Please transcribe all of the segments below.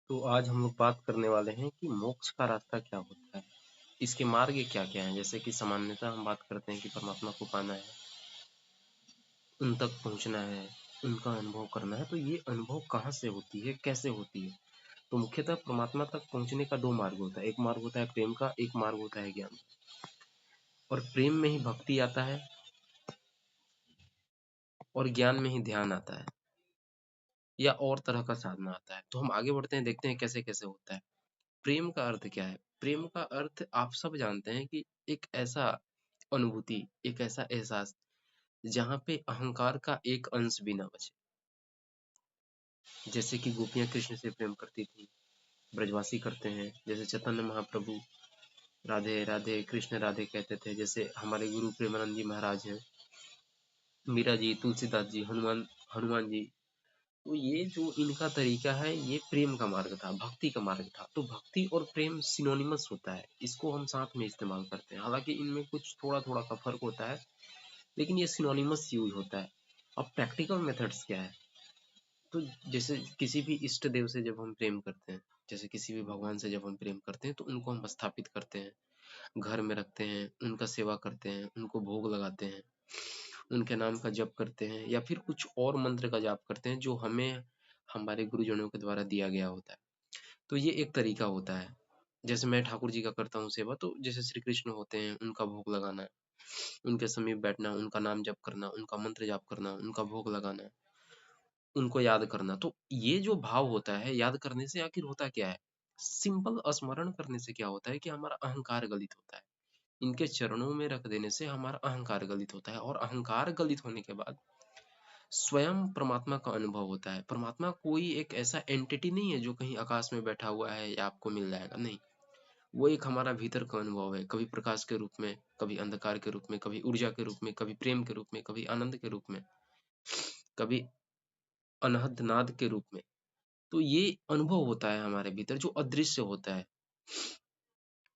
तो आज हम लोग बात करने वाले हैं कि मोक्ष का रास्ता क्या होता है, इसके मार्ग क्या-क्या हैं। जैसे कि सामान्यतः हम बात करते हैं कि परमात्मा को पाना है, उन तक पहुँचना है, उनका अनुभव करना है। तो ये अनुभव कहाँ से होती है, कैसे होती है? तो मुख्यतः परमात्मा तक पहुँचने का 2 मार्ग होता है। एक मार्ग होता है प्रेम का, एक मार्ग होता है ज्ञान। और प्रेम में ही भक्ति आता है और ज्ञान में ही ध्यान आता है या और तरह का साधना आता है। तो हम आगे बढ़ते हैं, देखते हैं कैसे-कैसे होता है। प्रेम का अर्थ क्या है? प्रेम का अर्थ आप सब जानते हैं कि एक ऐसा अनुभूति, एक ऐसा एहसास जहाँ पे अहंकार का एक अंश भी ना बचे। जैसे कि गोपियाँ कृष्ण से प्रेम करती थी, ब्रजवासी करते हैं। जैसे चैतन्य महाप्रभु राधे राधे कृष्ण राधे कहते थे। जैसे हमारे गुरु प्रेमानंद जी महाराज हैं, मीरा जी, तुलसीदास जी, हनुमान जी। तो ये जो इनका तरीका है, ये प्रेम का मार्ग था, भक्ति का मार्ग था। तो भक्ति और प्रेम सिनोनिमस होता है, इसको हम साथ में इस्तेमाल करते हैं। हालांकि इनमें कुछ थोड़ा-थोड़ा का फर्क होता है, लेकिन ये सिनोनिमस यूज होता है। अब प्रैक्टिकल मेथड्स क्या है? तो जैसे किसी भी इष्ट देव से जब हम प्रेम करते हैं, जैसे किसी भी भगवान से जब हम प्रेम करते हैं, तो उनको हम स्थापित करते हैं, घर में रखते हैं, उनका सेवा करते हैं, उनको भोग लगाते हैं, उनके नाम का जप करते हैं या फिर कुछ और मंत्र का जाप करते हैं जो हमें हमारे गुरुजनों के द्वारा दिया गया होता है। तो ये एक तरीका होता है। जैसे मैं ठाकुर जी का करता हूँ सेवा, तो जैसे श्री कृष्ण होते हैं, उनका भोग लगाना, उनके समीप बैठना, उनका नाम जप करना, उनका मंत्र जाप करना, उनका भोग लगाना, उनको याद करना। तो ये जो भाव होता है, याद करने से आखिर होता क्या है? सिंपल स्मरण करने से क्या होता है कि हमारा अहंकार गलित होता है। इनके चरणों में रख देने से हमारा अहंकार गलित होता है और अहंकार गलित होने के बाद स्वयं परमात्मा का अनुभव होता है। परमात्मा कोई एक ऐसा एंटिटी नहीं है जो कहीं आकाश में बैठा हुआ है या आपको मिल जाएगा, नहीं। वो एक हमारा भीतर का अनुभव है, कभी प्रकाश के रूप में, कभी अंधकार के रूप में, कभी ऊर्जा के रूप में, कभी प्रेम के रूप में, कभी आनंद के रूप में, कभी अनहद नाद के रूप में। तो ये अनुभव होता है हमारे भीतर जो अदृश्य होता है।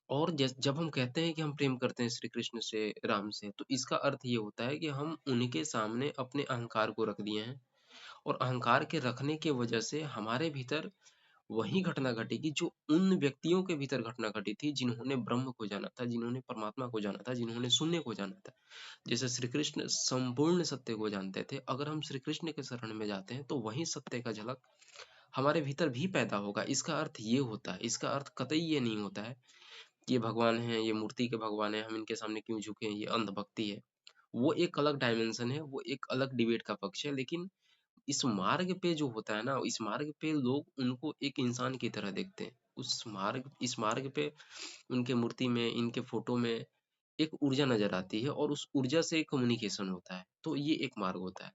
और जब हम कहते हैं कि हम प्रेम करते हैं श्री कृष्ण से, राम से, तो इसका अर्थ ये होता है कि हम उनके सामने अपने अहंकार को रख दिए हैं और अहंकार के रखने के वजह से हमारे भीतर वही घटना घटेगी जो उन व्यक्तियों के भीतर घटना घटी थी जिन्होंने ब्रह्म को जाना था, जिन्होंने परमात्मा को जाना था, जिन्होंने शून्य को जाना था। जैसे श्री कृष्ण संपूर्ण सत्य को जानते थे, अगर हम श्री कृष्ण के शरण में जाते हैं तो वही सत्य का झलक हमारे भीतर भी पैदा होगा। इसका अर्थ ये होता है, इसका अर्थ कतई ये नहीं होता है कि ये भगवान है, ये मूर्ति के भगवान है, हम इनके सामने क्यों झुके, ये अंधभक्ति है। वो एक अलग डायमेंशन है, वो एक अलग डिबेट का पक्ष है। लेकिन इस मार्ग पे जो होता है ना, इस मार्ग पे लोग उनको एक इंसान की तरह देखते हैं। इस मार्ग पे उनके मूर्ति में, इनके फोटो में एक ऊर्जा नजर आती है और उस ऊर्जा से कम्युनिकेशन होता है। तो ये एक मार्ग होता है।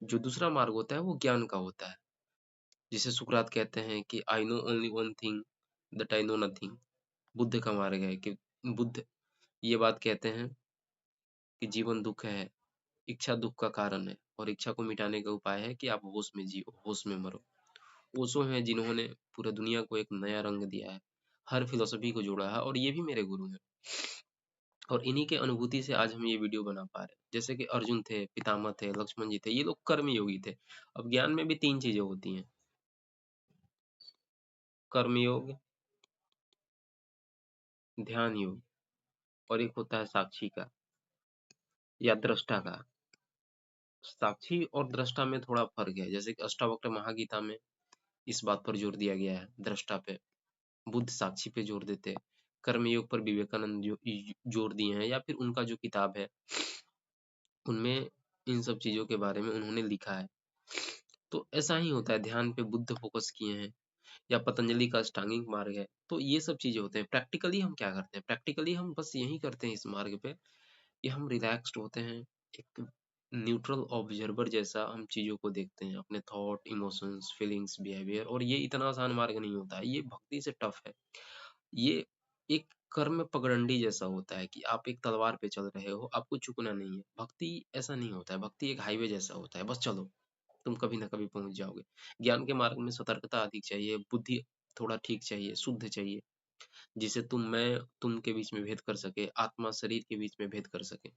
जो दूसरा मार्ग होता है वो ज्ञान का होता है। जिसे सुकरात कहते हैं कि I know only one thing that I know nothing. Buddha का मार्ग है कि बुद्ध ये बात कहते हैं कि जीवन दुख है, इच्छा दुख का कारण है और इच्छा को मिटाने का उपाय है कि आप होश में जियो, होश में मरो। ओशो हैं जिन्होंने पूरा दुनिया को एक नया रंग दिया है, हर फिलॉसफी को जोड़ा है और ये भी मेरे गुरु हैं। और इन्हीं के अनुभूति से आज हम ये वीडियो बना पा रहे हैं। जैसे कि अर्जुन थे, पितामह थे, लक्ष्मण जी थे, ये लोग कर्म योगी थे। अब ज्ञान में भी 3 चीजें होती हैं, कर्म योग, ध्यान योग और एक होता है साक्षी का या दृष्टा का। साक्षी और दृष्टा में थोड़ा फर्क है। जैसे कि अष्टावक्र महागीता में इस बात पर जोर दिया गया है, दृष्टा पे। बुद्ध साक्षी पे जोर देते हैं। कर्मयोग पर विवेकानंद जोर दिए हैं या फिर उनका जो किताब है उनमें इन सब चीजों के बारे में उन्होंने लिखा है। तो ऐसा ही होता है, ध्यान पे बुद्ध फोकस किए हैं या पतंजलि का अष्टांगिक मार्ग है। तो ये सब चीजें होते हैं। प्रैक्टिकली हम क्या करते हैं? प्रैक्टिकली हम बस यही करते हैं इस मार्ग पे कि हम रिलैक्स्ड होते हैं, एक न्यूट्रल ऑब्जर्वर जैसा हम चीजों को देखते हैं, अपने थॉट, इमोशंस, फीलिंग्स, बिहेवियर। और ये इतना आसान मार्ग नहीं होता है, ये भक्ति से टफ है। ये एक कर्म पगडंडी जैसा होता है कि आप एक तलवार पे चल रहे हो, आपको झुकना नहीं है। भक्ति ऐसा नहीं होता है, भक्ति एक हाईवे जैसा होता है, बस चलो, तुम कभी ना कभी पहुंच जाओगे। ज्ञान के मार्ग में सतर्कता अधिक चाहिए, बुद्धि थोड़ा ठीक चाहिए, शुद्ध चाहिए, जिसे तुम के बीच में भेद कर सके, आत्मा शरीर के बीच में भेद कर सके।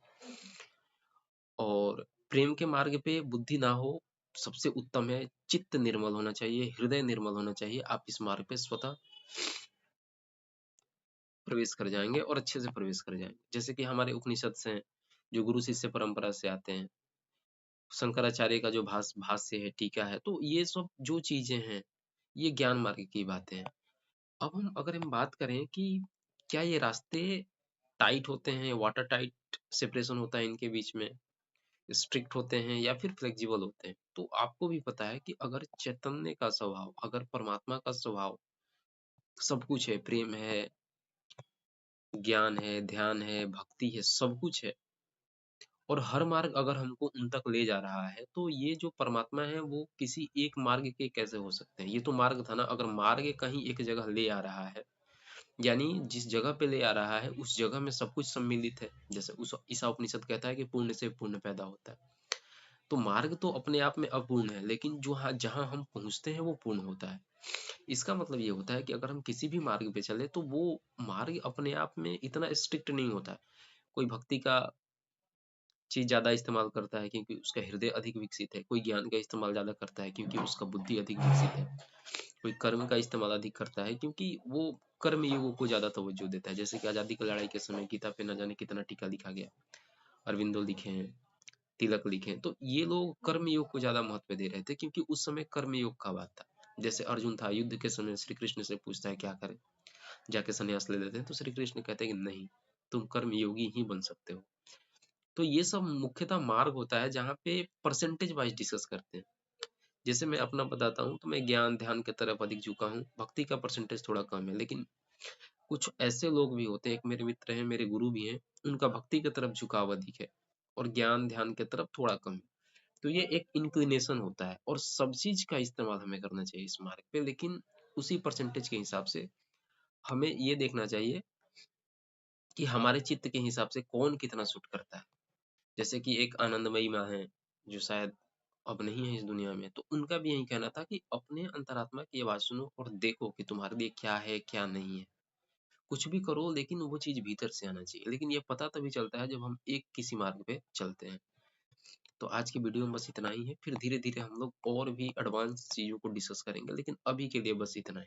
और प्रेम के मार्ग पे बुद्धि ना हो, सबसे उत्तम है चित्त निर्मल होना चाहिए, हृदय निर्मल होना चाहिए। आप इस मार्ग पे स्वतः प्रवेश कर जाएंगे और अच्छे से प्रवेश कर जाएंगे। जैसे कि हमारे उपनिषद से हैं, जो गुरु शिष्य परंपरा से आते हैं, शंकराचार्य का जो भाष्य है, टीका है, तो ये सब जो चीजें हैं, ये ज्ञान मार्ग की बातें हैं। अब अगर हम बात करें कि क्या ये रास्ते टाइट होते हैं, वाटर टाइट सेपरेशन होता है इनके बीच में, स्ट्रिक्ट होते हैं या फिर फ्लेक्सिबल होते हैं, तो आपको भी पता है कि अगर चैतन्य का स्वभाव, अगर परमात्मा का स्वभाव सब कुछ है, प्रेम है, ज्ञान है, ध्यान है, भक्ति है, सब कुछ है, और हर मार्ग अगर हमको उन तक ले जा रहा है, तो ये जो परमात्मा है वो किसी एक मार्ग के कैसे हो सकते हैं? ये तो मार्ग था ना। अगर मार्ग कहीं एक जगह ले आ रहा है, यानी जिस जगह पे ले आ रहा है उस जगह में सब कुछ सम्मिलित है। जैसे उस ईसा उपनिषद कहता है कि पूर्ण से पूर्ण पैदा होता है। तो मार्ग तो अपने आप में अपूर्ण है, लेकिन जो जहाँ हम पहुंचते हैं वो पूर्ण होता है। इसका मतलब ये होता है कि अगर हम किसी भी मार्ग पे चले तो वो मार्ग अपने आप में इतना स्ट्रिक्ट नहीं होता है। कोई भक्ति का चीज ज्यादा इस्तेमाल करता है क्योंकि उसका हृदय अधिक विकसित है, कोई ज्ञान का इस्तेमाल ज्यादा करता है क्योंकि उसका बुद्धि अधिक विकसित है, कोई कर्म का इस्तेमाल अधिक करता है क्योंकि वो कर्म युगों को ज्यादा तवज्जो देता है। जैसे कि आजादी की लड़ाई के समय गीता पे न जाने कितना टीका लिखा गया, अरविंदो लिखे हैं, तिलक लिखे हैं, तो ये लोग कर्म योग को ज्यादा महत्व दे रहे थे क्योंकि उस समय कर्म योग का बात था। जैसे अर्जुन था, युद्ध के समय श्री कृष्ण से पूछता है क्या करें, जाके संन्यास ले लेते हैं, तो श्री कृष्ण कहते हैं कि नहीं, तुम कर्म योगी ही बन सकते हो। तो ये सब मुख्यतः मार्ग होता है जहाँ पे परसेंटेज वाइज डिस्कस करते हैं। जैसे मैं अपना बताता हूँ तो मैं ज्ञान ध्यान की तरफ अधिक झुका हूँ, भक्ति का परसेंटेज थोड़ा कम है। लेकिन कुछ ऐसे लोग भी होते हैं, एक मेरे मित्र हैं, मेरे गुरु भी हैं, उनका भक्ति की तरफ झुकाव अधिक है और ज्ञान ध्यान की तरफ थोड़ा कम है। तो ये एक इंक्लिनेशन होता है और सब चीज का इस्तेमाल हमें करना चाहिए इस मार्ग पे, लेकिन उसी परसेंटेज के हिसाब से हमें ये देखना चाहिए कि हमारे चित्त के हिसाब से कौन कितना सूट करता है। जैसे कि एक आनंदमयी माँ है, जो शायद अब नहीं है इस दुनिया में, तो उनका भी यही कहना था कि अपने अंतरात्मा की आवाज सुनो और देखो कि तुम्हारे लिए क्या है क्या नहीं है। कुछ भी करो लेकिन वो चीज भीतर से आना चाहिए। लेकिन ये पता तभी चलता है जब हम एक किसी मार्ग पे चलते हैं। तो आज की वीडियो में बस इतना ही है, फिर धीरे धीरे हम लोग और भी एडवांस चीजों को डिस्कस करेंगे, लेकिन अभी के लिए बस इतना ही।